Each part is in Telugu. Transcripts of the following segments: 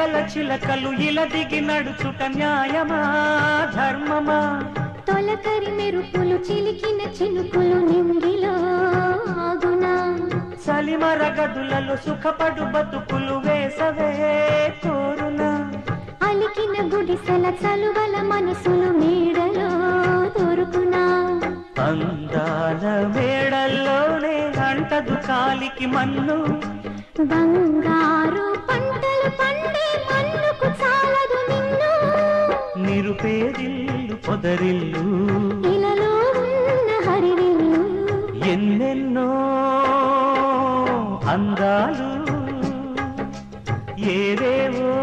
గల చిలకలు ఇలా దిగి నడుచుట న్యాయమా ధర్మమా తొలకరి మెరుపులు చిలికిన చినుకులు నింగిలో ఆగునా సలిమర గదులలో సుఖపడు బతుకులు వేసవే కోరునా అలికిన గుడిసెల చలువల మనసులు మేడలో దొరుకునా అందాల మేడల్లోనే అంటదు కాలికి మన్ను బంగారు పంటలు పండే మన్నుకు చాలదు నిన్ను నిరుపేదిల్లు పొదరిల్లు ఇలలో ఉన్న హరివిల్లు ఎన్నెన్నో అందాలు ఏవేవో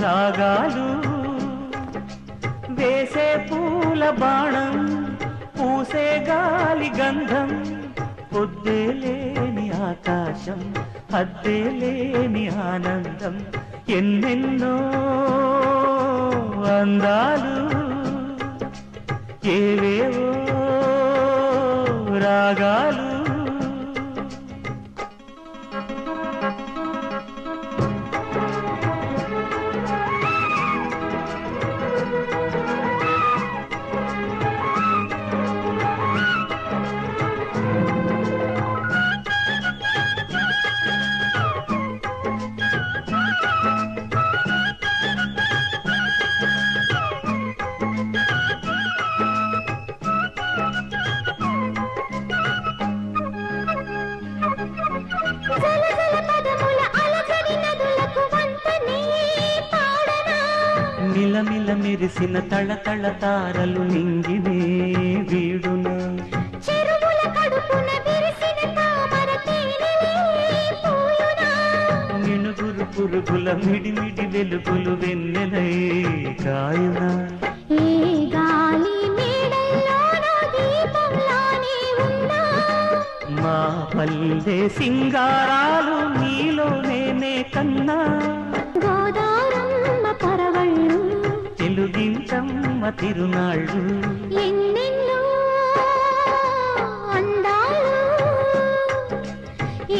రాగాలు వేసే పూల బాణం పూసే గాలి గంధం పొద్దేలేని ఆకాశం హద్దేలేని ఆనందం ఎన్నెన్నో అందాలు ఏవేవో రాగాలు మిలమిల మెరిసిన తళతళ తారలు నింగినే వీడున చెరువుల కడుపున విరిసిన తామర తేనెలే పూయునా మినుగురు పురుగుల మిడిమిడి వెలుగులు వెన్నెలై కాయున ఏ గాలి మేడల్లోనో దీపంలానే ఉన్నా మా పల్లె సింగారాలు నీలో నేనే కన్నా గోదారమ్మ పరవళ్ళు తెలుగించమ్మ తిరునాళ్ళు ఎన్నెన్నో అందాలు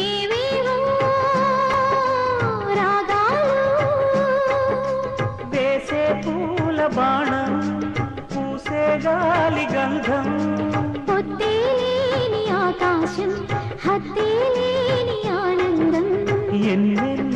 ఏవేవో రాగాలు వేసే పూల బాణం పూసే గాలి గంధం పొద్దేలేని ఆకాశం హద్దేలేని ఆనందం ఎన్నెన్నో